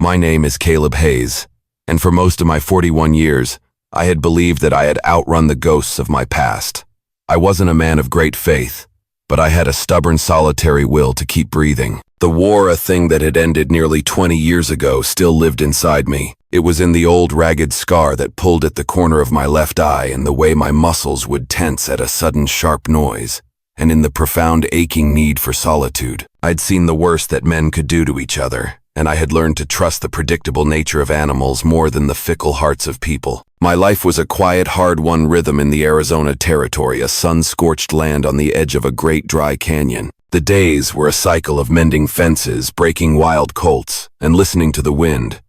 My name is Caleb Hayes, and for most of my 41 years, I had believed that I had outrun the ghosts of my past. I wasn't a man of great faith, but I had a stubborn, solitary will to keep breathing. The war, a thing that had ended nearly 20 years ago, still lived inside me. It was in the old ragged scar that pulled at the corner of my left eye, and the way my muscles would tense at a sudden sharp noise, and in the profound aching need for solitude. I'd seen the worst that men could do to each other, and I had learned to trust the predictable nature of animals more than the fickle hearts of people. My life was a quiet, hard-won rhythm in the Arizona territory, a sun-scorched land on the edge of a great dry canyon. The days were a cycle of mending fences, breaking wild colts, and listening to the wind.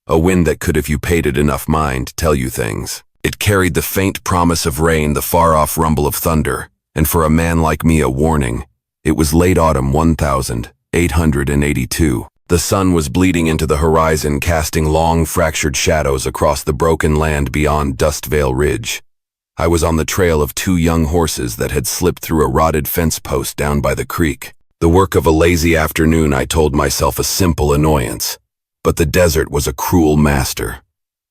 A wind that could, if you paid it enough mind, tell you things. It carried the faint promise of rain, the far-off rumble of thunder, and for a man like me, a warning. It was late autumn 1882. The sun was bleeding into the horizon, casting long, fractured shadows across the broken land beyond Dustvale Ridge. I was on the trail of 2 young horses that had slipped through a rotted fence post down by the creek. The work of a lazy afternoon, I told myself, a simple annoyance. But the desert was a cruel master.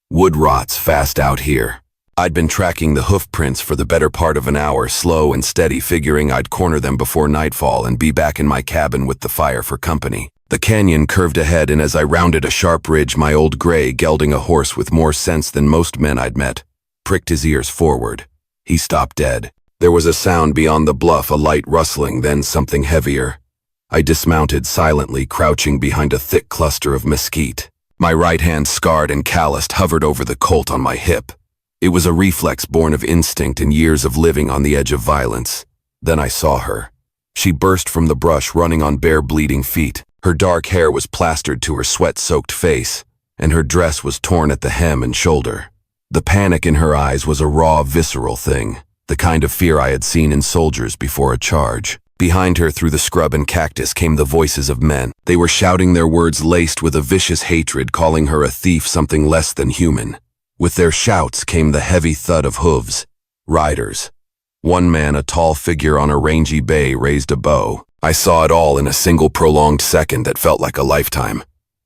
Wood rots fast out here. I'd been tracking the hoof prints for the better part of an hour, slow and steady, figuring I'd corner them before nightfall and be back in my cabin with the fire for company. The canyon curved ahead, and as I rounded a sharp ridge, my old gray, gelding, a horse with more sense than most men I'd met, pricked his ears forward. He stopped dead. There was a sound beyond the bluff, a light rustling, then something heavier. I dismounted silently, crouching behind a thick cluster of mesquite. My right hand, scarred and calloused, hovered over the colt on my hip. It was a reflex born of instinct and years of living on the edge of violence. Then I saw her. She burst from the brush, running on bare, bleeding feet. Her dark hair was plastered to her sweat-soaked face, and her dress was torn at the hem and shoulder. The panic in her eyes was a raw, visceral thing, the kind of fear I had seen in soldiers before a charge. Behind her, through the scrub and cactus, came the voices of men. They were shouting their words laced with a vicious hatred, calling her a thief, something less than human. With their shouts came the heavy thud of hooves. Riders. One man, a tall figure on a rangy bay, raised a bow. I saw it all in a single prolonged second that felt like a lifetime.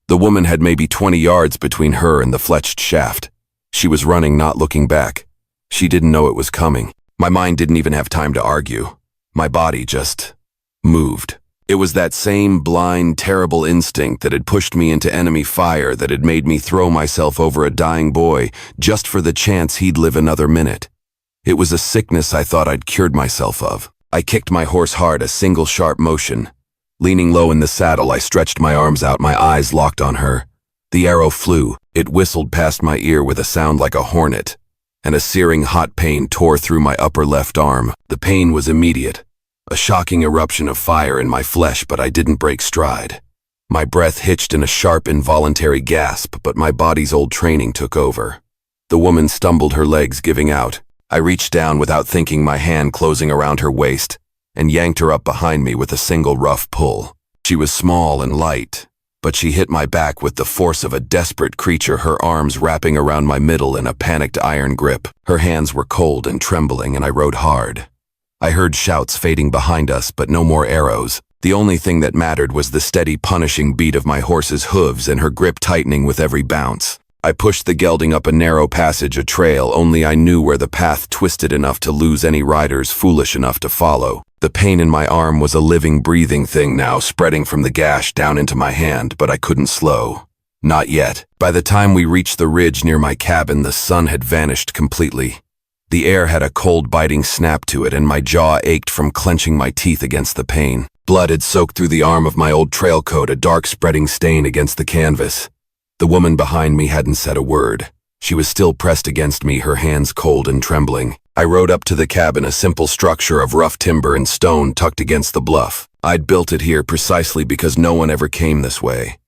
The woman had maybe 20 yards between her and the fletched shaft. She was running, not looking back. She didn't know it was coming. My mind didn't even have time to argue. My body just moved. It was that same blind, terrible instinct that had pushed me into enemy fire, that had made me throw myself over a dying boy just for the chance he'd live another minute. It was a sickness I thought I'd cured myself of. I kicked my horse hard, a single sharp motion. Leaning low in the saddle, I stretched my arms out, my eyes locked on her. The arrow flew. It whistled past my ear with a sound like a hornet, and a searing hot pain tore through my upper left arm. The pain was immediate, a shocking eruption of fire in my flesh, but I didn't break stride. My breath hitched in a sharp, involuntary gasp, but my body's old training took over. The woman stumbled, her legs giving out. I reached down without thinking, my hand closing around her waist, and yanked her up behind me with a single rough pull. She was small and light, but she hit my back with the force of a desperate creature, her arms wrapping around my middle in a panicked iron grip. Her hands were cold and trembling, and I rode hard. I heard shouts fading behind us, but no more arrows. The only thing that mattered was the steady, punishing beat of my horse's hooves and her grip tightening with every bounce. I pushed the gelding up a narrow passage, a trail only I knew where the path twisted enough to lose any riders foolish enough to follow. The pain in my arm was a living, breathing thing now, spreading from the gash down into my hand, but I couldn't slow. Not yet. By the time we reached the ridge near my cabin, the sun had vanished completely. The air had a cold, biting snap to it, and my jaw ached from clenching my teeth against the pain. Blood had soaked through the arm of my old trail coat, a dark, spreading stain against the canvas. The woman behind me hadn't said a word. She was still pressed against me, her hands cold and trembling. I rode up to the cabin, a simple structure of rough timber and stone tucked against the bluff. I'd built it here precisely because no one ever came this way.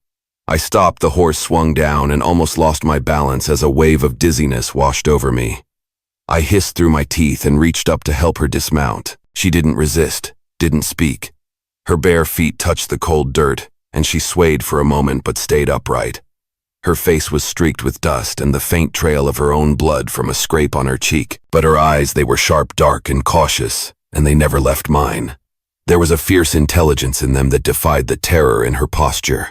I stopped, the horse swung down, and almost lost my balance as a wave of dizziness washed over me. I hissed through my teeth and reached up to help her dismount. She didn't resist, didn't speak. Her bare feet touched the cold dirt, and she swayed for a moment but stayed upright. Her face was streaked with dust and the faint trail of her own blood from a scrape on her cheek, but her eyes, they were sharp, dark, and cautious, and they never left mine. There was a fierce intelligence in them that defied the terror in her posture.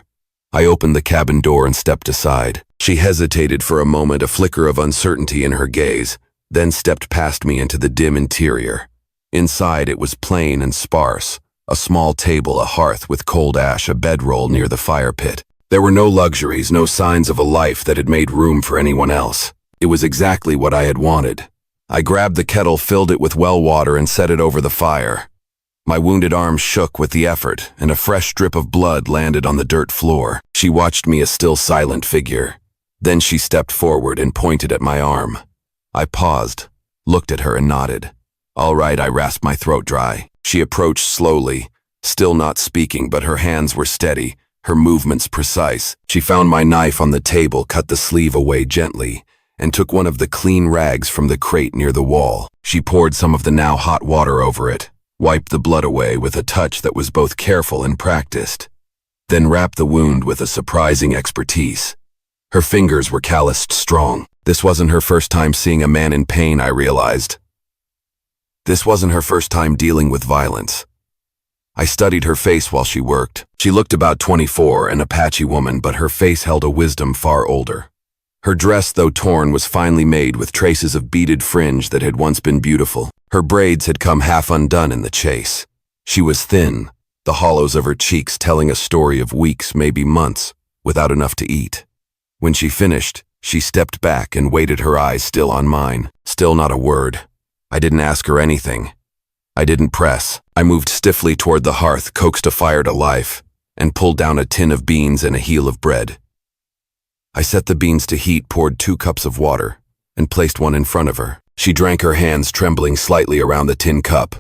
I opened the cabin door and stepped aside. She hesitated for a moment, a flicker of uncertainty in her gaze, then stepped past me into the dim interior. Inside it was plain and sparse. A small table, a hearth with cold ash, a bedroll near the fire pit. There were no luxuries, no signs of a life that had made room for anyone else. It was exactly what I had wanted. I grabbed the kettle, filled it with well water, and set it over the fire. My wounded arm shook with the effort, and a fresh drip of blood landed on the dirt floor. She watched me, a still silent figure. Then she stepped forward and pointed at my arm. I paused, looked at her and nodded. "All right," I rasped, my throat dry. She approached slowly, still not speaking, but her hands were steady, her movements precise. She found my knife on the table, cut the sleeve away gently, and took one of the clean rags from the crate near the wall. She poured some of the now hot water over it, wiped the blood away with a touch that was both careful and practiced, then wrapped the wound with a surprising expertise. Her fingers were calloused strong. This wasn't her first time seeing a man in pain, I realized. This wasn't her first time dealing with violence. I studied her face while she worked. She looked about 24, an Apache woman, but her face held a wisdom far older. Her dress, though torn, was finely made with traces of beaded fringe that had once been beautiful. Her braids had come half undone in the chase. She was thin, the hollows of her cheeks telling a story of weeks, maybe months, without enough to eat. When she finished, she stepped back and waited, her eyes still on mine. Still not a word. I didn't ask her anything. I didn't press. I moved stiffly toward the hearth, coaxed a fire to life, and pulled down a tin of beans and a heel of bread. I set the beans to heat, poured 2 cups of water, and placed one in front of her. She drank, her hands trembling slightly around the tin cup.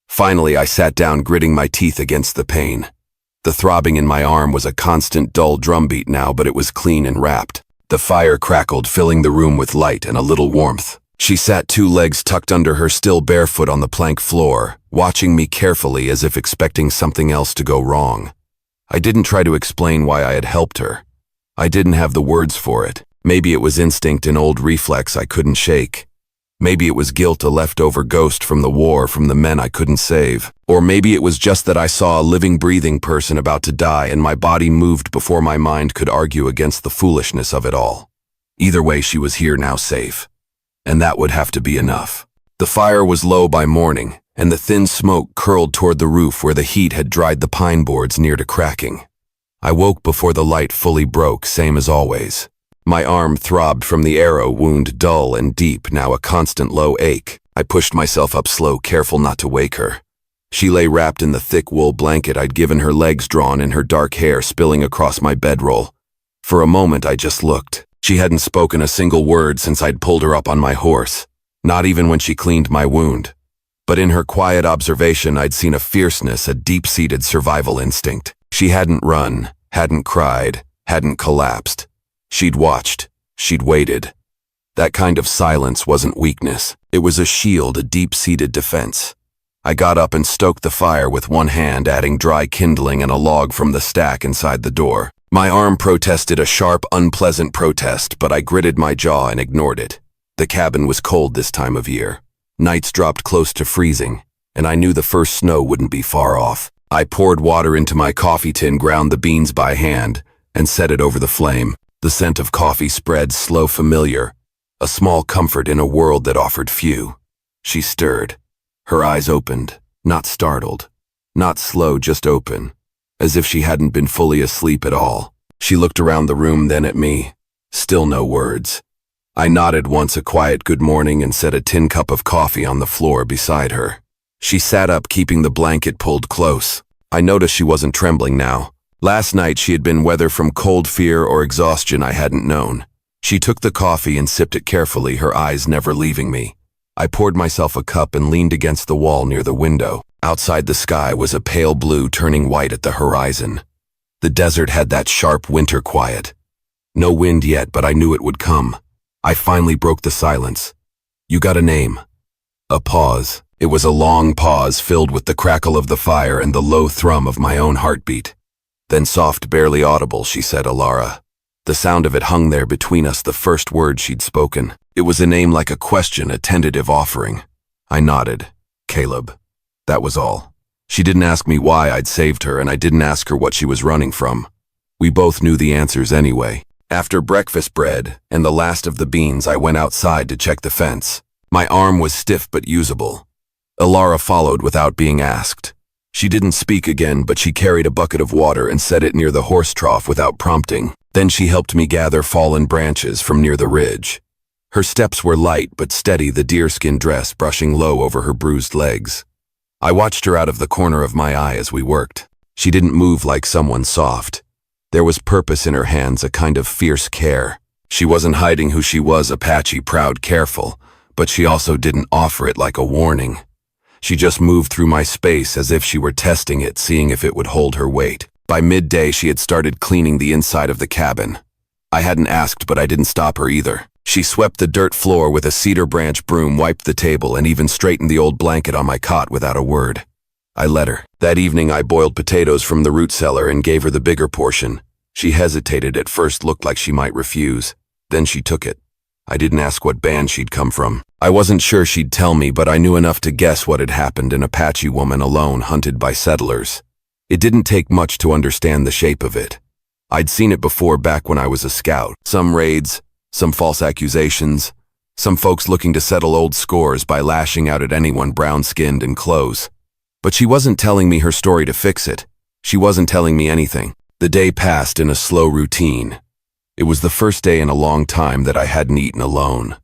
Finally, I sat down, gritting my teeth against the pain. The throbbing in my arm was a constant dull drumbeat now, but it was clean and wrapped. The fire crackled, filling the room with light and a little warmth. She sat, 2 legs tucked under her, still barefoot on the plank floor, watching me carefully as if expecting something else to go wrong. I didn't try to explain why I had helped her. I didn't have the words for it. Maybe it was instinct, an old reflex I couldn't shake. Maybe it was guilt, a leftover ghost from the war, from the men I couldn't save. Or maybe it was just that I saw a living, breathing person about to die, and my body moved before my mind could argue against the foolishness of it all. Either way, she was here now, safe. And that would have to be enough. The fire was low by morning, and the thin smoke curled toward the roof where the heat had dried the pine boards near to cracking. I woke before the light fully broke, same as always. My arm throbbed from the arrow wound, dull and deep, now a constant low ache. I pushed myself up slow, careful not to wake her. She lay wrapped in the thick wool blanket I'd given her, legs drawn and her dark hair spilling across my bedroll. For a moment I just looked. She hadn't spoken a single word since I'd pulled her up on my horse, not even when she cleaned my wound. But in her quiet observation I'd seen a fierceness, a deep-seated survival instinct. She hadn't run, hadn't cried, hadn't collapsed. She'd watched, she'd waited. That kind of silence wasn't weakness. It was a shield, a deep-seated defense. I got up and stoked the fire with one hand, adding dry kindling and a log from the stack inside the door. My arm protested, a sharp, unpleasant protest, but I gritted my jaw and ignored it. The cabin was cold this time of year. Nights dropped close to freezing, and I knew the first snow wouldn't be far off. I poured water into my coffee tin, ground the beans by hand, and set it over the flame. The scent of coffee spread, slow, familiar, a small comfort in a world that offered few. She stirred. Her eyes opened, not startled, not slow, just open, as if she hadn't been fully asleep at all. She looked around the room, then at me. Still no words. I nodded once, a quiet good morning, and set a tin cup of coffee on the floor beside her. She sat up, keeping the blanket pulled close. I noticed she wasn't trembling now. Last night she had been, whether from cold fear or exhaustion I hadn't known. She took the coffee and sipped it carefully, her eyes never leaving me. I poured myself a cup and leaned against the wall near the window. Outside, the sky was a pale blue, turning white at the horizon. The desert had that sharp winter quiet. No wind yet, but I knew it would come. I finally broke the silence. "You got a name?" A pause. It was a long pause, filled with the crackle of the fire and the low thrum of my own heartbeat. Then soft, barely audible, she said, "Alara." The sound of it hung there between us, the first word she'd spoken. It was a name like a question, a tentative offering. I nodded. "Caleb." That was all. She didn't ask me why I'd saved her, and I didn't ask her what she was running from. We both knew the answers anyway. After breakfast bread and the last of the beans, I went outside to check the fence. My arm was stiff but usable. Ilara followed without being asked. She didn't speak again, but she carried a bucket of water and set it near the horse trough without prompting. Then she helped me gather fallen branches from near the ridge. Her steps were light but steady, the deerskin dress brushing low over her bruised legs. I watched her out of the corner of my eye as we worked. She didn't move like someone soft. There was purpose in her hands, a kind of fierce care. She wasn't hiding who she was, Apache, proud, careful, but she also didn't offer it like a warning. She just moved through my space as if she were testing it, seeing if it would hold her weight. By midday, she had started cleaning the inside of the cabin. I hadn't asked, but I didn't stop her either. She swept the dirt floor with a cedar branch broom, wiped the table, and even straightened the old blanket on my cot without a word. I let her. That evening, I boiled potatoes from the root cellar and gave her the bigger portion. She hesitated at first, looked like she might refuse. Then she took it. I didn't ask what band she'd come from. I wasn't sure she'd tell me, but I knew enough to guess what had happened: an Apache woman alone, hunted by settlers. It didn't take much to understand the shape of it. I'd seen it before back when I was a scout. Some raids, some false accusations, some folks looking to settle old scores by lashing out at anyone brown-skinned and close. But she wasn't telling me her story to fix it. She wasn't telling me anything. The day passed in a slow routine. It was the first day in a long time that I hadn't eaten alone.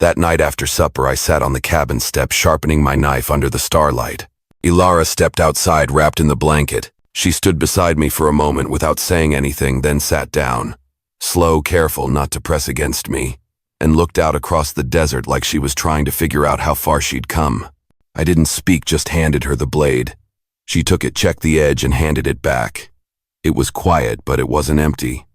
That night after supper, I sat on the cabin step, sharpening my knife under the starlight. Ilara stepped outside, wrapped in the blanket. She stood beside me for a moment without saying anything, then sat down, slow, careful not to press against me, and looked out across the desert like she was trying to figure out how far she'd come. I didn't speak, just handed her the blade. She took it, checked the edge, and handed it back. It was quiet, but it wasn't empty.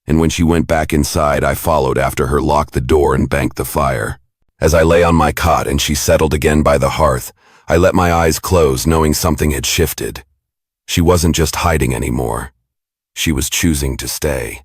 And when she went back inside, I followed after her, locked the door, and banked the fire. As I lay on my cot and she settled again by the hearth, I let my eyes close, knowing something had shifted. She wasn't just hiding anymore. She was choosing to stay.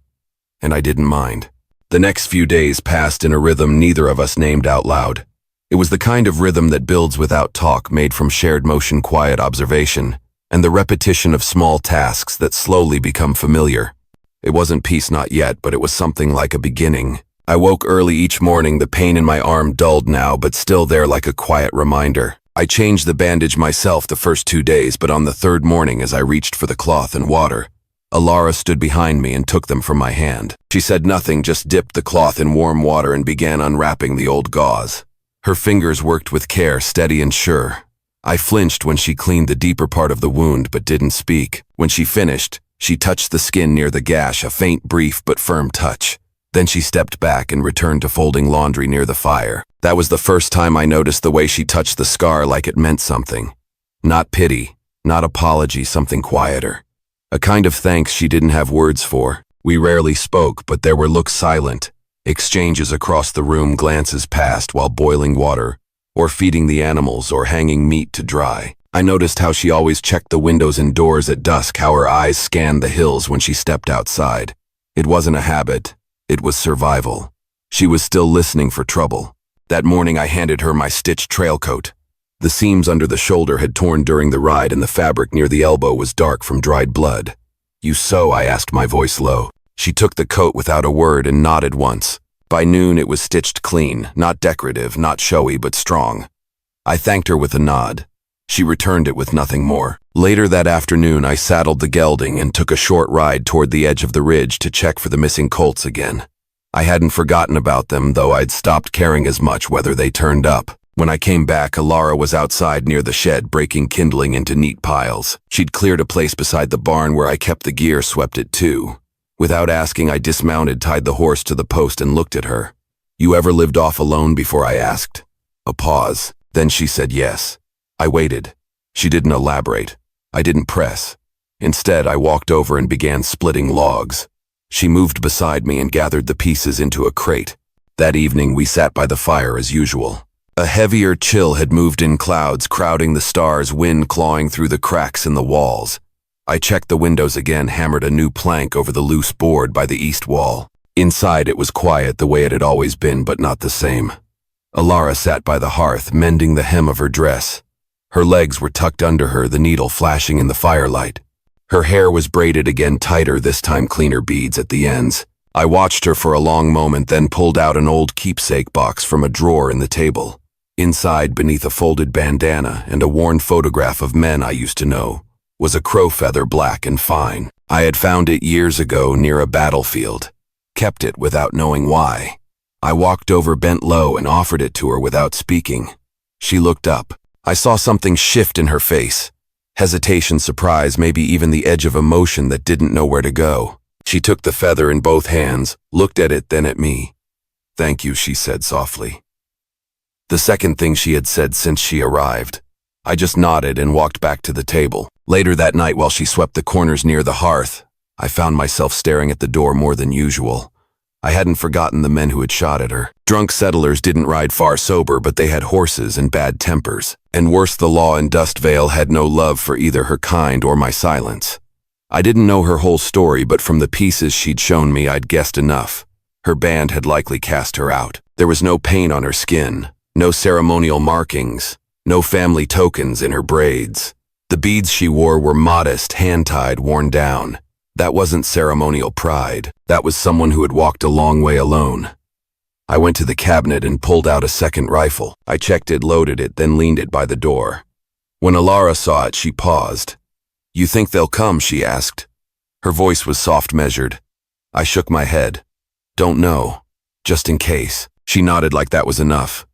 And I didn't mind. The next few days passed in a rhythm neither of us named out loud. It was the kind of rhythm that builds without talk, made from shared motion, quiet observation, and the repetition of small tasks that slowly become familiar. It wasn't peace, not yet, but it was something like a beginning. I woke early each morning, the pain in my arm dulled now, but still there like a quiet reminder. I changed the bandage myself the first 2 days, but on the third morning, as I reached for the cloth and water, Ilara stood behind me and took them from my hand. She said nothing, just dipped the cloth in warm water and began unwrapping the old gauze. Her fingers worked with care, steady and sure. I flinched when she cleaned the deeper part of the wound, but didn't speak. When she finished, she touched the skin near the gash, a faint, brief but firm touch. Then she stepped back and returned to folding laundry near the fire. That was the first time I noticed the way she touched the scar, like it meant something. Not pity, not apology, something quieter. A kind of thanks she didn't have words for. We rarely spoke, but there were looks silent, exchanges across the room, glances passed while boiling water, or feeding the animals, or hanging meat to dry. I noticed how she always checked the windows and doors at dusk, how her eyes scanned the hills when she stepped outside. It wasn't a habit, it was survival. She was still listening for trouble. That morning I handed her my stitched trail coat. The seams under the shoulder had torn during the ride, and the fabric near the elbow was dark from dried blood. "You sew?" I asked, my voice low. She took the coat without a word and nodded once. By noon it was stitched clean, not decorative, not showy, but strong. I thanked her with a nod. She returned it with nothing more. Later that afternoon I saddled the gelding and took a short ride toward the edge of the ridge to check for the missing colts again. I hadn't forgotten about them, though I'd stopped caring as much whether they turned up. When I came back, Ilara was outside near the shed, breaking kindling into neat piles. She'd cleared a place beside the barn where I kept the gear, swept it too. Without asking, I dismounted, tied the horse to the post, and looked at her. "You ever lived off alone before?" I asked. A pause. Then she said yes. I waited. She didn't elaborate. I didn't press. Instead, I walked over and began splitting logs. She moved beside me and gathered the pieces into a crate. That evening, we sat by the fire as usual. A heavier chill had moved in, clouds crowding the stars, wind clawing through the cracks in the walls. I checked the windows again, hammered a new plank over the loose board by the east wall. Inside, it was quiet the way it had always been, but not the same. Ilara sat by the hearth, mending the hem of her dress. Her legs were tucked under her, the needle flashing in the firelight. Her hair was braided again tighter, this time cleaner beads at the ends. I watched her for a long moment, then pulled out an old keepsake box from a drawer in the table. Inside, beneath a folded bandana and a worn photograph of men I used to know, was a crow feather, black and fine. I had found it years ago near a battlefield. Kept it without knowing why. I walked over, bent low, and offered it to her without speaking. She looked up. I saw something shift in her face. Hesitation, surprise, maybe even the edge of emotion that didn't know where to go. She took the feather in both hands, looked at it, then at me. "Thank you," she said softly. The second thing she had said since she arrived. I just nodded and walked back to the table. Later that night, while she swept the corners near the hearth, I found myself staring at the door more than usual. I hadn't forgotten the men who had shot at her. Drunk settlers didn't ride far sober, but they had horses and bad tempers. And worse, the law in Dust Vale had no love for either her kind or my silence. I didn't know her whole story, but from the pieces she'd shown me, I'd guessed enough. Her band had likely cast her out. There was no paint on her skin, no ceremonial markings, no family tokens in her braids. The beads she wore were modest, hand-tied, worn down. That wasn't ceremonial pride. That was someone who had walked a long way alone. I went to the cabinet and pulled out a second rifle. I checked it, loaded it, then leaned it by the door. When Alara saw it, she paused. "You think they'll come?" she asked. Her voice was soft, measured. I shook my head. "Don't know. Just in case." She nodded like that was enough.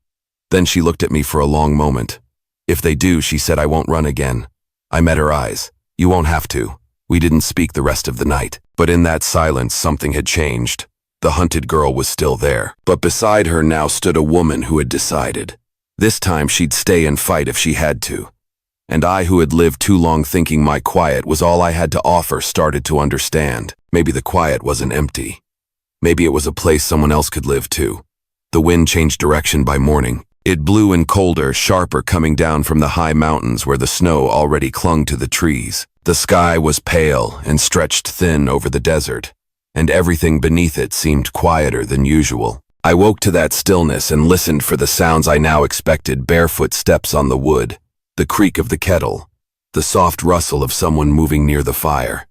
Then she looked at me for a long moment. "If they do," she said, "I won't run again." I met her eyes. "You won't have to." We didn't speak the rest of the night. But in that silence, something had changed. The hunted girl was still there. But beside her now stood a woman who had decided. This time she'd stay and fight if she had to. And I, who had lived too long thinking my quiet was all I had to offer, started to understand. Maybe the quiet wasn't empty. Maybe it was a place someone else could live too. The wind changed direction by morning. It blew in colder, sharper, coming down from the high mountains where the snow already clung to the trees. The sky was pale and stretched thin over the desert, and everything beneath it seemed quieter than usual. I woke to that stillness and listened for the sounds I now expected: barefoot steps on the wood, the creak of the kettle, the soft rustle of someone moving near the fire.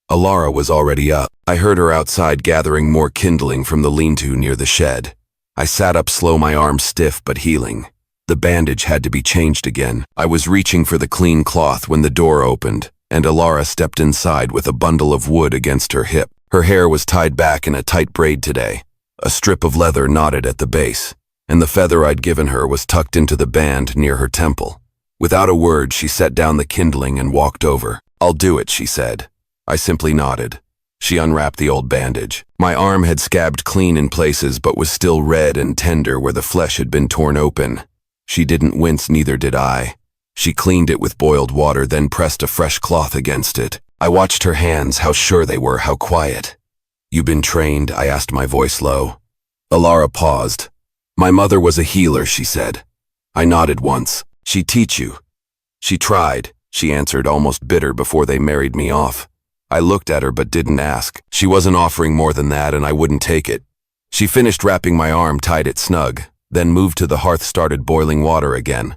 Alara was already up. I heard her outside gathering more kindling from the lean-to near the shed. I sat up slow, my arms stiff but healing. The bandage had to be changed again. I was reaching for the clean cloth when the door opened, and Alara stepped inside with a bundle of wood against her hip. Her hair was tied back in a tight braid today. A strip of leather knotted at the base, and the feather I'd given her was tucked into the band near her temple. Without a word, she set down the kindling and walked over. "I'll do it," she said. I simply nodded. She unwrapped the old bandage. My arm had scabbed clean in places but was still red and tender where the flesh had been torn open. She didn't wince, neither did I. She cleaned it with boiled water, then pressed a fresh cloth against it. I watched her hands, how sure they were, how quiet. "You been trained?" I asked, my voice low. Alara paused. "My mother was a healer," she said. I nodded once. "She teach you?" "She tried," she answered, almost bitter, "before they married me off." I looked at her but didn't ask. She wasn't offering more than that, and I wouldn't take it. She finished wrapping my arm, tied it snug, then moved to the hearth, started boiling water again.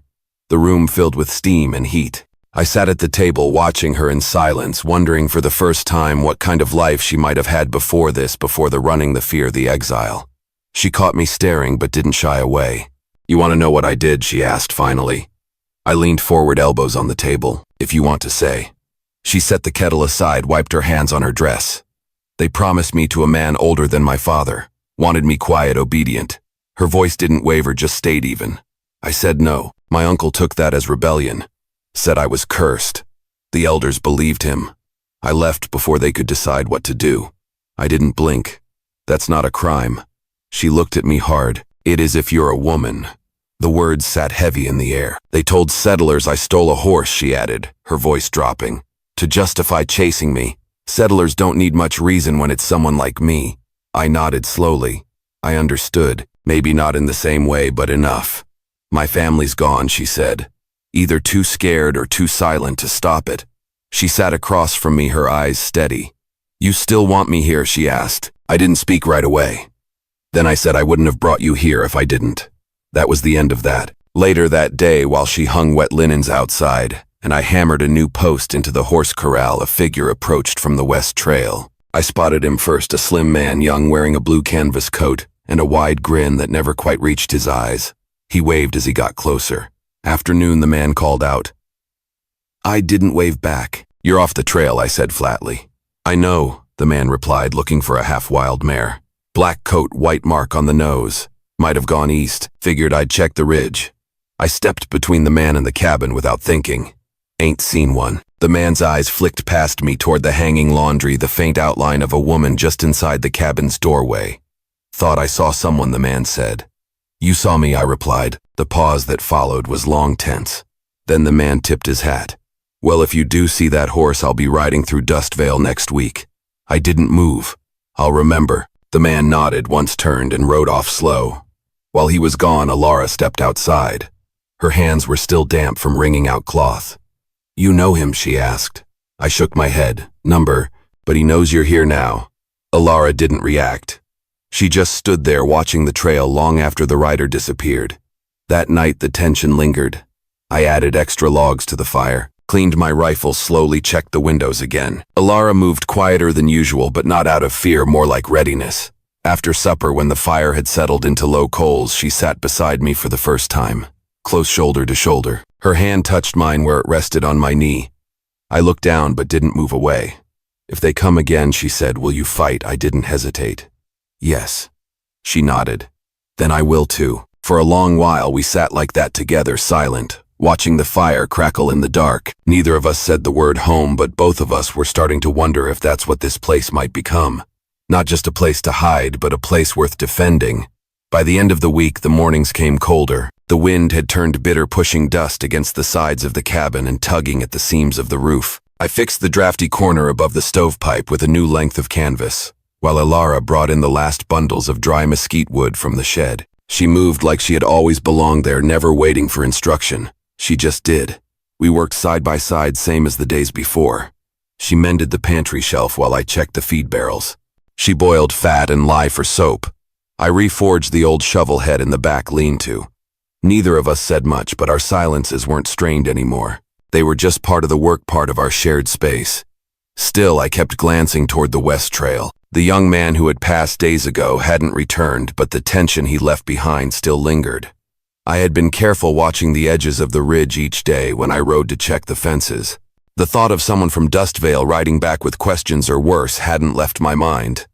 The room filled with steam and heat. I sat at the table watching her in silence, wondering for the first time what kind of life she might have had before this, before the running, the fear, the exile. She caught me staring but didn't shy away. "You want to know what I did?" she asked finally. I leaned forward, elbows on the table. "If you want to say." She set the kettle aside, wiped her hands on her dress. "They promised me to a man older than my father, wanted me quiet, obedient." Her voice didn't waver, just stayed even. I said no. My uncle took that as rebellion, said I was cursed. The elders believed him. I left before they could decide what to do. I didn't blink. "That's not a crime." She looked at me hard. "It is if you're a woman." The words sat heavy in the air. "They told settlers I stole a horse," she added, her voice dropping, "to justify chasing me. Settlers don't need much reason when it's someone like me." I nodded slowly. I understood, maybe not in the same way, but enough. "My family's gone," she said, either too scared or too silent to stop it. She sat across from me, her eyes steady. "You still want me here?" she asked. I didn't speak right away. Then I said I wouldn't have brought you here if I didn't. That was the end of that. Later that day, while she hung wet linens outside, and I hammered a new post into the horse corral. A figure approached from the west trail. I spotted him first, a slim man, young, wearing a blue canvas coat and a wide grin that never quite reached his eyes. He waved as he got closer. "Afternoon," the man called out. I didn't wave back. "You're off the trail," I said flatly. "I know," the man replied, looking for a half-wild mare. Black coat, white mark on the nose. Might have gone east. Figured I'd check the ridge. I stepped between the man and the cabin without thinking. "Ain't seen one." The man's eyes flicked past me toward the hanging laundry, the faint outline of a woman just inside the cabin's doorway. "Thought I saw someone," the man said. "You saw me," I replied. The pause that followed was long tense. Then the man tipped his hat. "Well, if you do see that horse, I'll be riding through Dustvale next week." I didn't move. "I'll remember." The man nodded, once turned and rode off slow. While he was gone, Alara stepped outside. Her hands were still damp from wringing out cloth. "You know him?" she asked. I shook my head. "Number, but he knows you're here now." Alara didn't react. She just stood there watching the trail long after the rider disappeared. That night the tension lingered. I added extra logs to the fire, cleaned my rifle, slowly checked the windows again. Alara moved quieter than usual, but not out of fear, more like readiness. After supper, when the fire had settled into low coals, she sat beside me for the first time, close shoulder to shoulder. Her hand touched mine where it rested on my knee. I looked down but didn't move away. "If they come again," she said, "will you fight?" I didn't hesitate. "Yes." She nodded. "Then I will too." For a long while we sat like that together, silent, watching the fire crackle in the dark. Neither of us said the word home, but both of us were starting to wonder if that's what this place might become. Not just a place to hide, but a place worth defending. By the end of the week, the mornings came colder. The wind had turned bitter, pushing dust against the sides of the cabin and tugging at the seams of the roof. I fixed the drafty corner above the stovepipe with a new length of canvas, while Alara brought in the last bundles of dry mesquite wood from the shed. She moved like she had always belonged there, never waiting for instruction. She just did. We worked side by side, same as the days before. She mended the pantry shelf while I checked the feed barrels. She boiled fat and lye for soap. I reforged the old shovel head in the back lean-to. Neither of us said much, but our silences weren't strained anymore. They were just part of the work, part of our shared space. Still, I kept glancing toward the west trail. The young man who had passed days ago hadn't returned, but the tension he left behind still lingered. I had been careful watching the edges of the ridge each day when I rode to check the fences. The thought of someone from Dustvale riding back with questions or worse hadn't left my mind.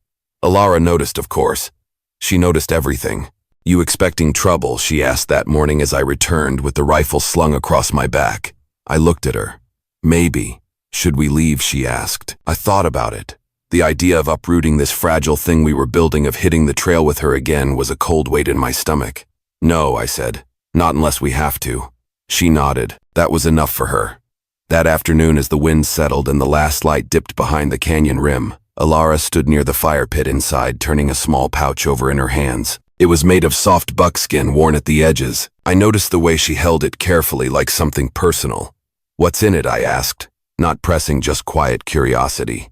Alara noticed, of course. She noticed everything. "You expecting trouble?" she asked that morning as I returned with the rifle slung across my back. I looked at her. "Maybe. Should we leave?" she asked. I thought about it. The idea of uprooting this fragile thing we were building, of hitting the trail with her again, was a cold weight in my stomach. "No," I said. "Not unless we have to." She nodded. That was enough for her. That afternoon, as the wind settled and the last light dipped behind the canyon rim, Alara stood near the fire pit inside, turning a small pouch over in her hands. It was made of soft buckskin, worn at the edges. I noticed the way she held it carefully, like something personal. "What's in it?" I asked, not pressing, just quiet curiosity.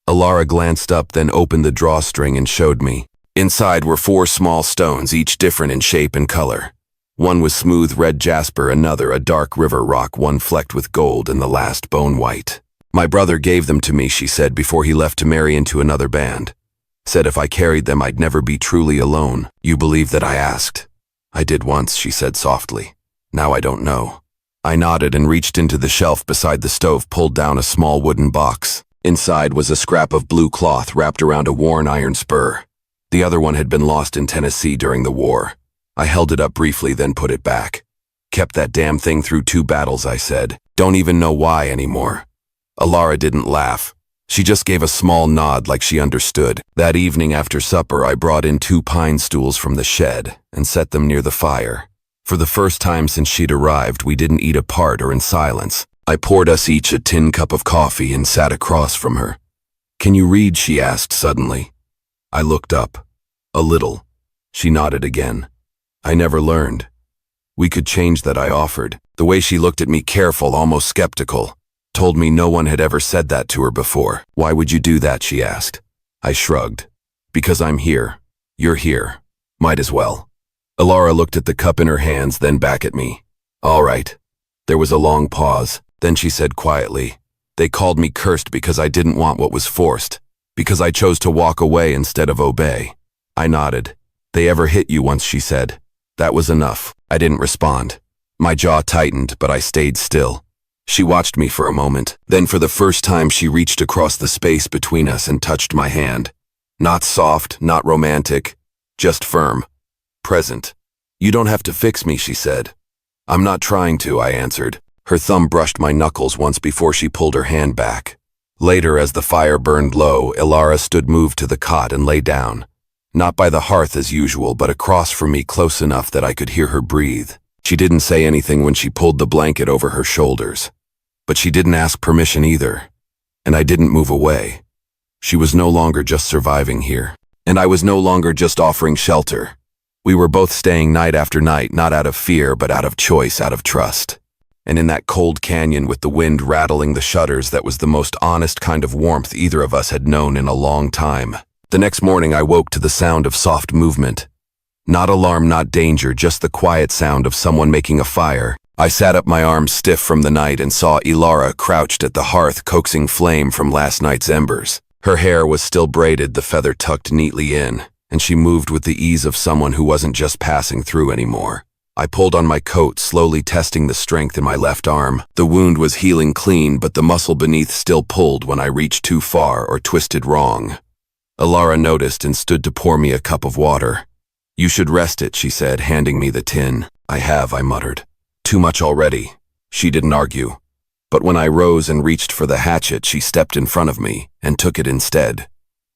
Alara glanced up, then opened the drawstring and showed me. Inside were 4 small stones, each different in shape and color. One was smooth red jasper, another a dark river rock, one flecked with gold, and the last bone white. "My brother gave them to me," she said, "before he left to marry into another band. Said if I carried them, I'd never be truly alone." "You believe that?" I asked. "I did once," she said softly. "Now I don't know." I nodded and reached into the shelf beside the stove, pulled down a small wooden box. Inside was a scrap of blue cloth wrapped around a worn iron spur. The other one had been lost in Tennessee during the war. I held it up briefly, then put it back. "Kept that damn thing through 2 battles," I said. "Don't even know why anymore." Alara didn't laugh. She just gave a small nod like she understood. That evening after supper, I brought in 2 pine stools from the shed and set them near the fire. For the first time since she'd arrived, we didn't eat apart or in silence. I poured us each a tin cup of coffee and sat across from her. "Can you read?" she asked suddenly. I looked up. "A little." She nodded again. "I never learned." "We could change that," I offered. The way she looked at me, careful, almost skeptical, told me no one had ever said that to her before. "Why would you do that?" she asked. I shrugged. "Because I'm here. You're here. Might as well." Alara looked at the cup in her hands, then back at me. "All right." There was a long pause. Then she said quietly, "They called me cursed because I didn't want what was forced, because I chose to walk away instead of obey." I nodded. "They ever hit you once," she said. That was enough. I didn't respond. My jaw tightened, but I stayed still. She watched me for a moment. Then for the first time she reached across the space between us and touched my hand. Not soft, not romantic, just firm. Present. "You don't have to fix me," she said. "I'm not trying to," I answered. Her thumb brushed my knuckles once before she pulled her hand back. Later, as the fire burned low, Ilara stood moved to the cot and lay down. Not by the hearth as usual, but across from me close enough that I could hear her breathe. She didn't say anything when she pulled the blanket over her shoulders. But she didn't ask permission either. And I didn't move away. She was no longer just surviving here. And I was no longer just offering shelter. We were both staying night after night, not out of fear, but out of choice, out of trust. And in that cold canyon with the wind rattling the shutters, that was the most honest kind of warmth either of us had known in a long time. The next morning I woke to the sound of soft movement. Not alarm, not danger, just the quiet sound of someone making a fire. I sat up, my arms stiff from the night, and saw Ilara crouched at the hearth, coaxing flame from last night's embers. Her hair was still braided, the feather tucked neatly in, and she moved with the ease of someone who wasn't just passing through anymore. I pulled on my coat, slowly testing the strength in my left arm. The wound was healing clean, but the muscle beneath still pulled when I reached too far or twisted wrong. Ilara noticed and stood to pour me a cup of water. "You should rest it," she said, handing me the tin. "I have," I muttered. "Too much already." She didn't argue. But when I rose and reached for the hatchet, she stepped in front of me and took it instead.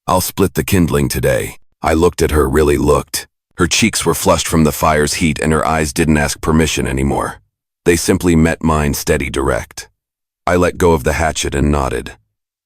"I'll split the kindling today." I looked at her, really looked. Her cheeks were flushed from the fire's heat, and her eyes didn't ask permission anymore. They simply met mine, steady, direct. I let go of the hatchet and nodded.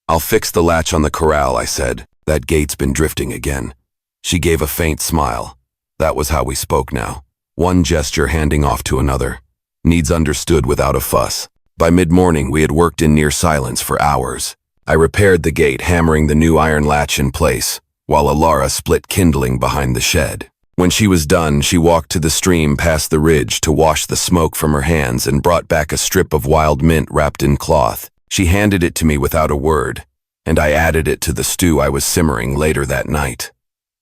"I'll fix the latch on the corral," I said. "That gate's been drifting again." She gave a faint smile. That was how we spoke now. One gesture handing off to another. Needs understood without a fuss. By mid-morning, we had worked in near silence for hours. I repaired the gate, hammering the new iron latch in place, while Ilara split kindling behind the shed. When she was done, she walked to the stream past the ridge to wash the smoke from her hands and brought back a strip of wild mint wrapped in cloth. She handed it to me without a word, and I added it to the stew I was simmering later that night.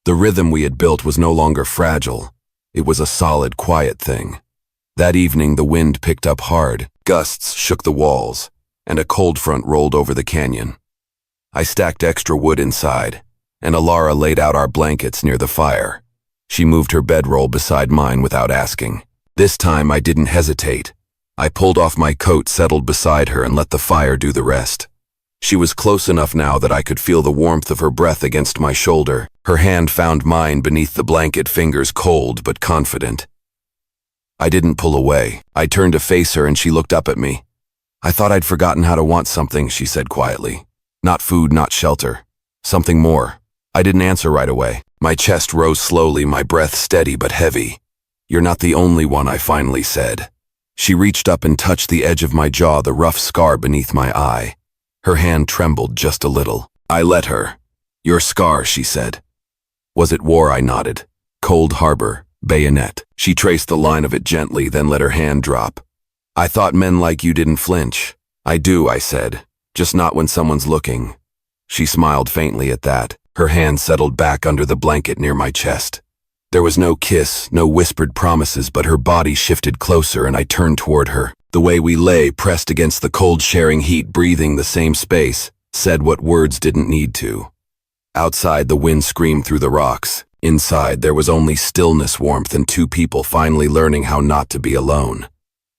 The rhythm we had built was no longer fragile. It was a solid, quiet thing. That evening, the wind picked up hard, gusts shook the walls, and a cold front rolled over the canyon. I stacked extra wood inside, and Ilara laid out our blankets near the fire. She moved her bedroll beside mine without asking. This time I didn't hesitate. I pulled off my coat, settled beside her, and let the fire do the rest. She was close enough now that I could feel the warmth of her breath against my shoulder. Her hand found mine beneath the blanket, fingers cold but confident. I didn't pull away. I turned to face her and she looked up at me. "I thought I'd forgotten how to want something," she said quietly. "Not food, not shelter. Something more." I didn't answer right away. My chest rose slowly, my breath steady but heavy. "You're not the only one," I finally said. She reached up and touched the edge of my jaw, the rough scar beneath my eye. Her hand trembled just a little. I let her. "Your scar," she said. "Was it war?" I nodded. "Cold Harbor, bayonet." She traced the line of it gently, then let her hand drop. "I thought men like you didn't flinch." "I do," I said. "Just not when someone's looking." She smiled faintly at that. Her hand settled back under the blanket near my chest. There was no kiss, no whispered promises, but her body shifted closer and I turned toward her. The way we lay, pressed against the cold, sharing heat, breathing the same space, said what words didn't need to. Outside, the wind screamed through the rocks. Inside, there was only stillness, warmth, and two people finally learning how not to be alone.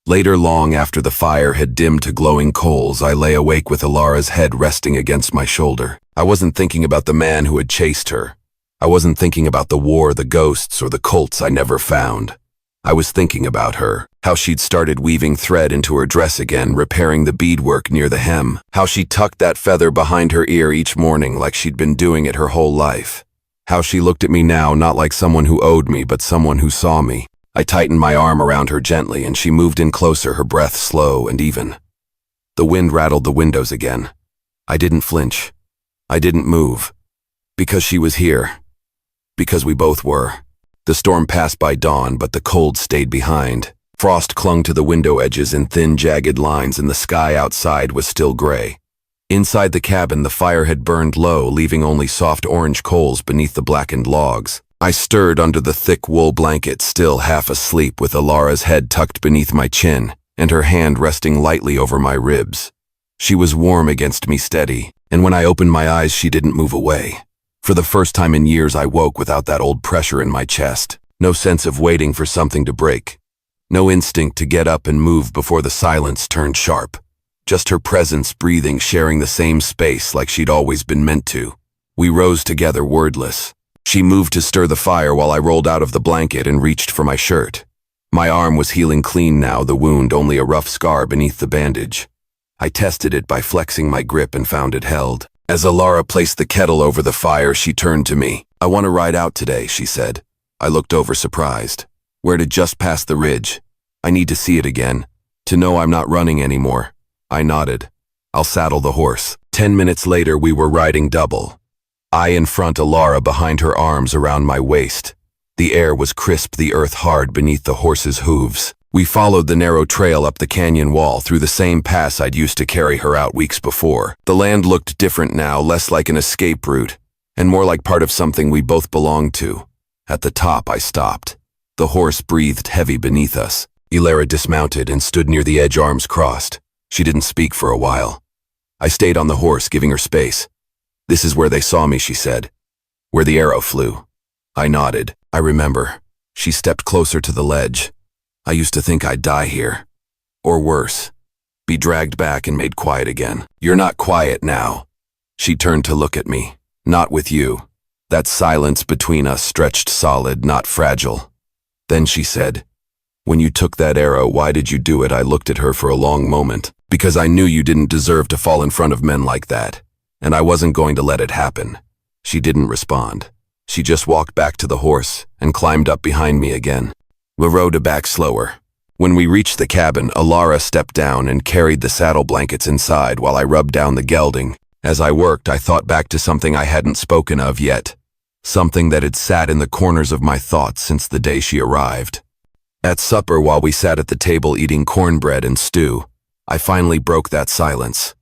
Later, long after the fire had dimmed to glowing coals, I lay awake with Ilara's head resting against my shoulder. I wasn't thinking about the man who had chased her. I wasn't thinking about the war, the ghosts, or the cults I never found. I was thinking about her, how she'd started weaving thread into her dress again, repairing the beadwork near the hem, how she tucked that feather behind her ear each morning like she'd been doing it her whole life, how she looked at me now not like someone who owed me, but someone who saw me. I tightened my arm around her gently, and she moved in closer, her breath slow and even. The wind rattled the windows again. I didn't flinch. I didn't move. Because she was here. Because we both were. The storm passed by dawn, but the cold stayed behind. Frost clung to the window edges in thin, jagged lines, and the sky outside was still gray. Inside the cabin, the fire had burned low, leaving only soft orange coals beneath the blackened logs. I stirred under the thick wool blanket, still half asleep, with Alara's head tucked beneath my chin and her hand resting lightly over my ribs. She was warm against me, steady, and when I opened my eyes, she didn't move away. For the first time in years, I woke without that old pressure in my chest. No sense of waiting for something to break. No instinct to get up and move before the silence turned sharp. Just her presence, breathing, sharing the same space like she'd always been meant to. We rose together, wordless. She moved to stir the fire while I rolled out of the blanket and reached for my shirt. My arm was healing clean now, the wound only a rough scar beneath the bandage. I tested it by flexing my grip and found it held. As Alara placed the kettle over the fire, she turned to me. "I want to ride out today," she said. I looked over, surprised. "Where to?" "Just past the ridge. I need to see it again, to know I'm not running anymore." I nodded. "I'll saddle the horse." 10 minutes later, we were riding double. I in front, Alara behind, her arms around my waist. The air was crisp, the earth hard beneath the horse's hooves. We followed the narrow trail up the canyon wall through the same pass I'd used to carry her out weeks before. The land looked different now, less like an escape route, and more like part of something we both belonged to. At the top, I stopped. The horse breathed heavy beneath us. Alara dismounted and stood near the edge, arms crossed. She didn't speak for a while. I stayed on the horse, giving her space. "This is where they saw me," she said. "Where the arrow flew." I nodded. "I remember." She stepped closer to the ledge. "I used to think I'd die here. Or worse, be dragged back and made quiet again. You're not quiet now." She turned to look at me. "Not with you." That silence between us stretched solid, not fragile. Then she said, "When you took that arrow, why did you do it?" I looked at her for a long moment. "Because I knew you didn't deserve to fall in front of men like that, and I wasn't going to let it happen." She didn't respond. She just walked back to the horse and climbed up behind me again. We rode back slower. When we reached the cabin, Alara stepped down and carried the saddle blankets inside while I rubbed down the gelding. As I worked, I thought back to something I hadn't spoken of yet, something that had sat in the corners of my thoughts since the day she arrived. At supper, while we sat at the table eating cornbread and stew, I finally broke that silence.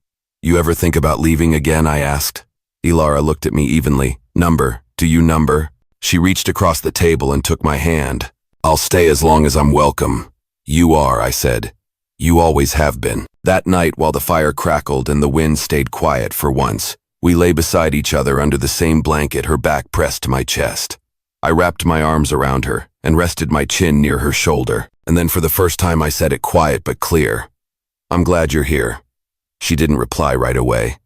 "You ever think about leaving again?" I asked. Alara looked at me evenly. Do you number?" She reached across the table and took my hand. "I'll stay as long as I'm welcome." "You are," I said. "You always have been." That night, while the fire crackled and the wind stayed quiet for once, we lay beside each other under the same blanket, her back pressed to my chest. I wrapped my arms around her and rested my chin near her shoulder, and then for the first time I said it quiet but clear. "I'm glad you're here." She didn't reply right away.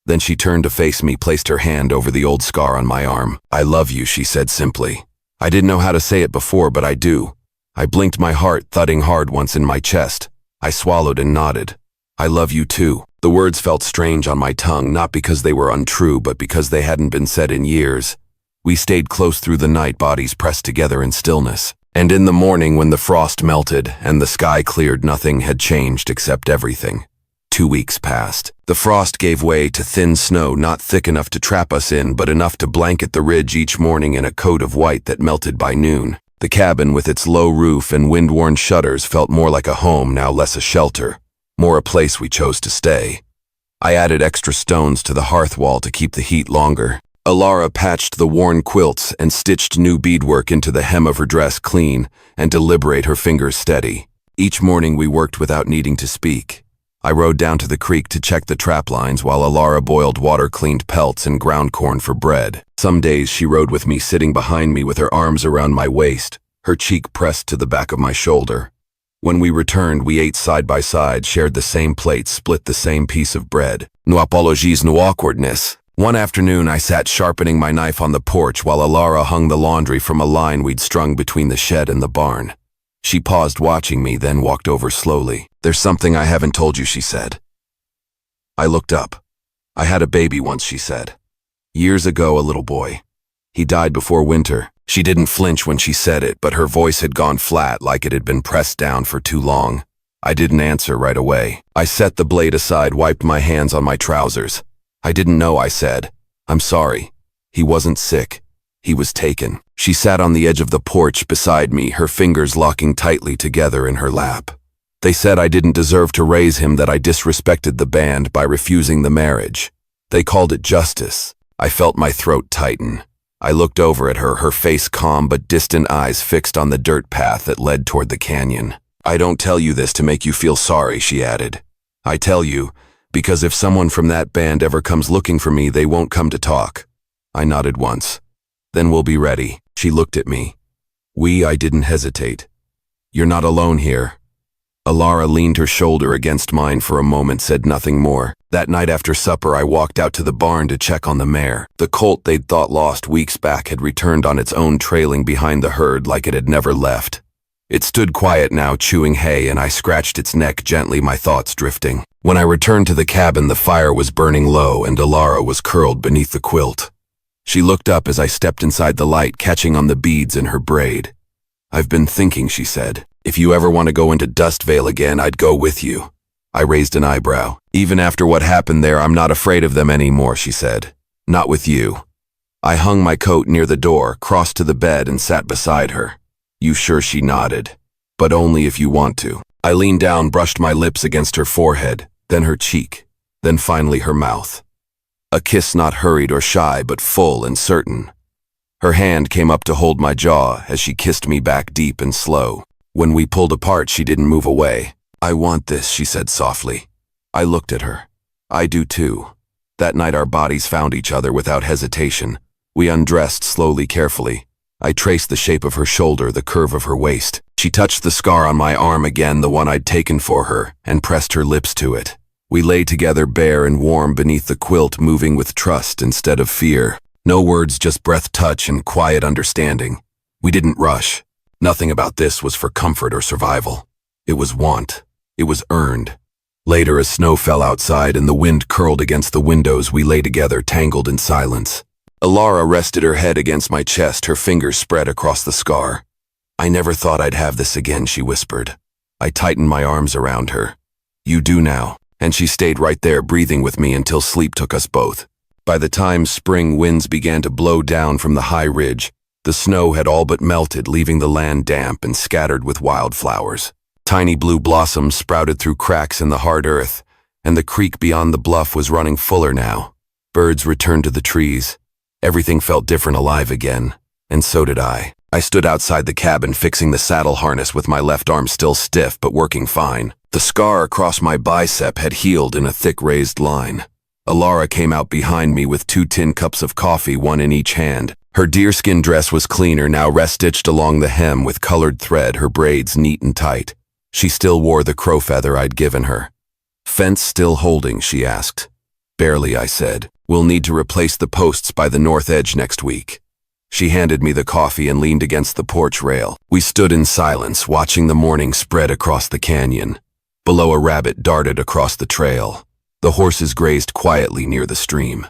Then she turned to face me, placed her hand over the old scar on my arm. "I love you," she said simply. I didn't know how to say it before, but I do. I blinked, my heart thudding hard once in my chest. I swallowed and nodded. "I love you too." The words felt strange on my tongue, not because they were untrue, but because they hadn't been said in years. We stayed close through the night, bodies pressed together in stillness. And in the morning, when the frost melted and the sky cleared, nothing had changed except everything. 2 weeks passed. The frost gave way to thin snow, not thick enough to trap us in, but enough to blanket the ridge each morning in a coat of white that melted by noon. The cabin, with its low roof and wind-worn shutters, felt more like a home, now less a shelter, more a place we chose to stay. I added extra stones to the hearth wall to keep the heat longer. Alara patched the worn quilts and stitched new beadwork into the hem of her dress, clean and deliberate, her fingers steady. Each morning we worked without needing to speak. I rode down to the creek to check the trap lines while Alara boiled water, cleaned pelts, and ground corn for bread. Some days she rode with me, sitting behind me with her arms around my waist, her cheek pressed to the back of my shoulder. When we returned, we ate side by side, shared the same plate, split the same piece of bread. No apologies, no awkwardness. One afternoon, I sat sharpening my knife on the porch while Alara hung the laundry from a line we'd strung between the shed and the barn. She paused, watching me, then walked over slowly. "There's something I haven't told you," she said. I looked up. "I had a baby once," she said. "Years ago, a little boy. He died before winter." She didn't flinch when she said it, but her voice had gone flat, like it had been pressed down for too long. I didn't answer right away. I set the blade aside, wiped my hands on my trousers. "I didn't know," I said. "I'm sorry. He wasn't sick. He was taken. She sat on the edge of the porch beside me, her fingers locking tightly together in her lap. They said I didn't deserve to raise him, that I disrespected the band by refusing the marriage. They called it justice. I felt my throat tighten. I looked over at her, her face calm but distant eyes fixed on the dirt path that led toward the canyon. I don't tell you this to make you feel sorry, she added. I tell you because if someone from that band ever comes looking for me, they won't come to talk. I nodded once. Then we'll be ready. She looked at me. I didn't hesitate. You're not alone here. Alara leaned her shoulder against mine for a moment, said nothing more. That night after supper, I walked out to the barn to check on the mare. The colt they'd thought lost weeks back had returned on its own, trailing behind the herd like it had never left. It stood quiet now, chewing hay, and I scratched its neck gently, my thoughts drifting. When I returned to the cabin, the fire was burning low and Alara was curled beneath the quilt. She looked up as I stepped inside the light, catching on the beads in her braid. I've been thinking, she said. If you ever want to go into Dustvale again, I'd go with you. I raised an eyebrow. Even after what happened there, I'm not afraid of them anymore, she said. Not with you. I hung my coat near the door, crossed to the bed, and sat beside her. You sure? She nodded. But only if you want to. I leaned down, brushed my lips against her forehead, then her cheek, then finally her mouth. A kiss not hurried or shy, but full and certain. Her hand came up to hold my jaw as she kissed me back deep and slow. When we pulled apart, she didn't move away. I want this, she said softly. I looked at her. I do too. That night our bodies found each other without hesitation. We undressed slowly, carefully. I traced the shape of her shoulder, the curve of her waist. She touched the scar on my arm again, the one I'd taken for her, and pressed her lips to it. We lay together bare and warm beneath the quilt, moving with trust instead of fear. No words, just breath, touch, and quiet understanding. We didn't rush. Nothing about this was for comfort or survival. It was want. It was earned. Later, as snow fell outside and the wind curled against the windows, we lay together, tangled in silence. Alara rested her head against my chest, her fingers spread across the scar. I never thought I'd have this again, she whispered. I tightened my arms around her. You do now. And she stayed right there, breathing with me until sleep took us both. By the time spring winds began to blow down from the high ridge, the snow had all but melted, leaving the land damp and scattered with wildflowers. Tiny blue blossoms sprouted through cracks in the hard earth, and the creek beyond the bluff was running fuller now. Birds returned to the trees. Everything felt different, alive again, and so did I. I stood outside the cabin, fixing the saddle harness with my left arm still stiff but working fine. The scar across my bicep had healed in a thick raised line. Alara came out behind me with 2 tin cups of coffee, one in each hand. Her deerskin dress was cleaner now, rest-stitched along the hem with colored thread, her braids neat and tight. She still wore the crow feather I'd given her. Fence still holding, she asked. Barely, I said. We'll need to replace the posts by the north edge next week. She handed me the coffee and leaned against the porch rail. We stood in silence, watching the morning spread across the canyon. Below, a rabbit darted across the trail. The horses grazed quietly near the stream.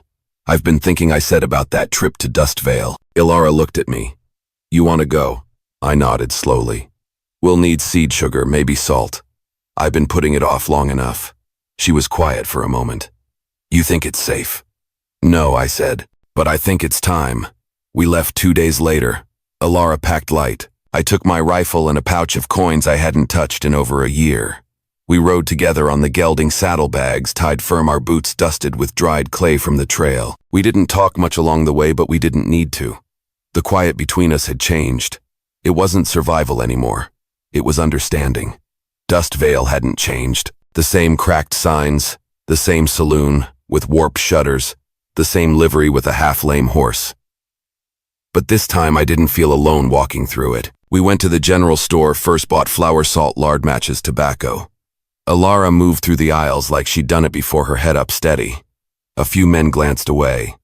I've been thinking, I said, about that trip to Dustvale. Alara looked at me. You want to go? I nodded slowly. We'll need seed sugar, maybe salt. I've been putting it off long enough. She was quiet for a moment. You think it's safe? No, I said, but I think it's time. We left 2 days later. Alara packed light. I took my rifle and a pouch of coins I hadn't touched in over a year. We rode together on the gelding saddlebags, tied firm, our boots dusted with dried clay from the trail. We didn't talk much along the way, but we didn't need to. The quiet between us had changed. It wasn't survival anymore. It was understanding. Dustvale hadn't changed. The same cracked signs, the same saloon with warped shutters, the same livery with a half-lame horse. But this time I didn't feel alone walking through it. We went to the general store, first bought flour, salt, lard, matches, tobacco. Alara moved through the aisles like she'd done it before, her head up steady. A few men glanced away.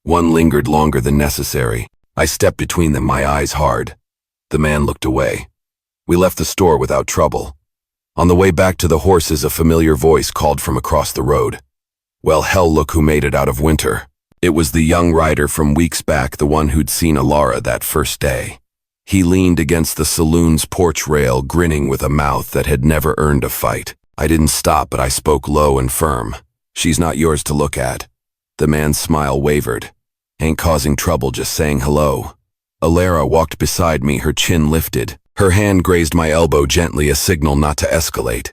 One lingered longer than necessary. I stepped between them, my eyes hard. The man looked away. We left the store without trouble. On the way back to the horses, a familiar voice called from across the road. Well, hell, look who made it out of winter. It was the young rider from weeks back, the one who'd seen Alara that first day. He leaned against the saloon's porch rail, grinning with a mouth that had never earned a fight. I didn't stop, but I spoke low and firm. She's not yours to look at. The man's smile wavered. Ain't causing trouble, just saying hello. Alara walked beside me, her chin lifted. Her hand grazed my elbow gently, a signal not to escalate.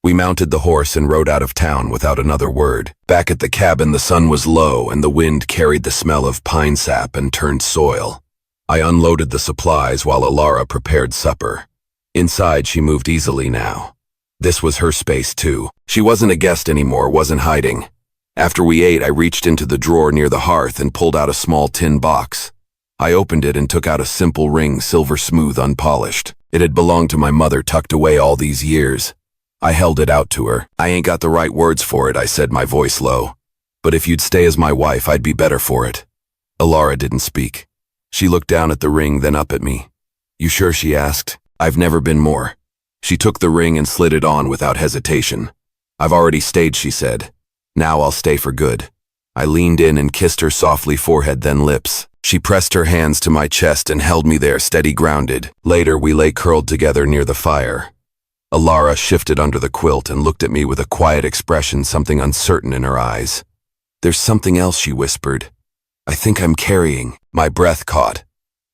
We mounted the horse and rode out of town without another word. Back at the cabin, the sun was low and the wind carried the smell of pine sap and turned soil. I unloaded the supplies while Alara prepared supper. Inside, she moved easily now. This was her space too. She wasn't a guest anymore, wasn't hiding. After we ate, I reached into the drawer near the hearth and pulled out a small tin box. I opened it and took out a simple ring, silver smooth, unpolished. It had belonged to my mother, tucked away all these years. I held it out to her. "I ain't got the right words for it," I said, my voice low. "But if you'd stay as my wife, I'd be better for it." Alara didn't speak. She looked down at the ring, then up at me. "You sure?" she asked. "I've never been more." She took the ring and slid it on without hesitation. "I've already stayed," she said. "Now I'll stay for good." I leaned in and kissed her softly, forehead then lips. She pressed her hands to my chest and held me there, steady, grounded. Later, we lay curled together near the fire. Alara shifted under the quilt and looked at me with a quiet expression, something uncertain in her eyes. "There's something else," she whispered. "I think I'm carrying." My breath caught.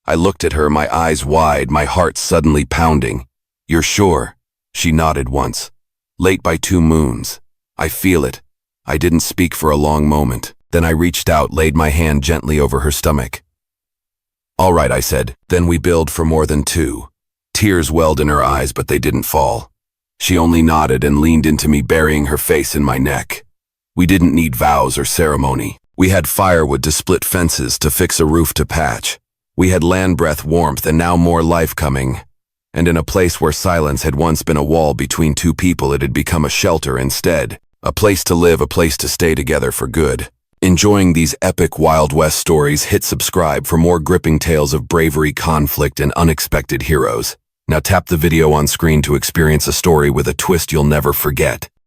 I looked at her, my eyes wide, my heart suddenly pounding. "You're sure?" She nodded once. "Late by 2 moons. I feel it." I didn't speak for a long moment. Then I reached out, laid my hand gently over her stomach. "All right," I said. "Then we build for more than 2. Tears welled in her eyes, but they didn't fall. She only nodded and leaned into me, burying her face in my neck. We didn't need vows or ceremony. We had firewood to split fences, to fix a roof to patch. We had land breath, warmth, and now more life coming. And in a place where silence had once been a wall between 2 people, it had become a shelter instead. A place to live, a place to stay together for good. Enjoying these epic Wild West stories? Hit subscribe for more gripping tales of bravery, conflict, and unexpected heroes. Now tap the video on screen to experience a story with a twist you'll never forget.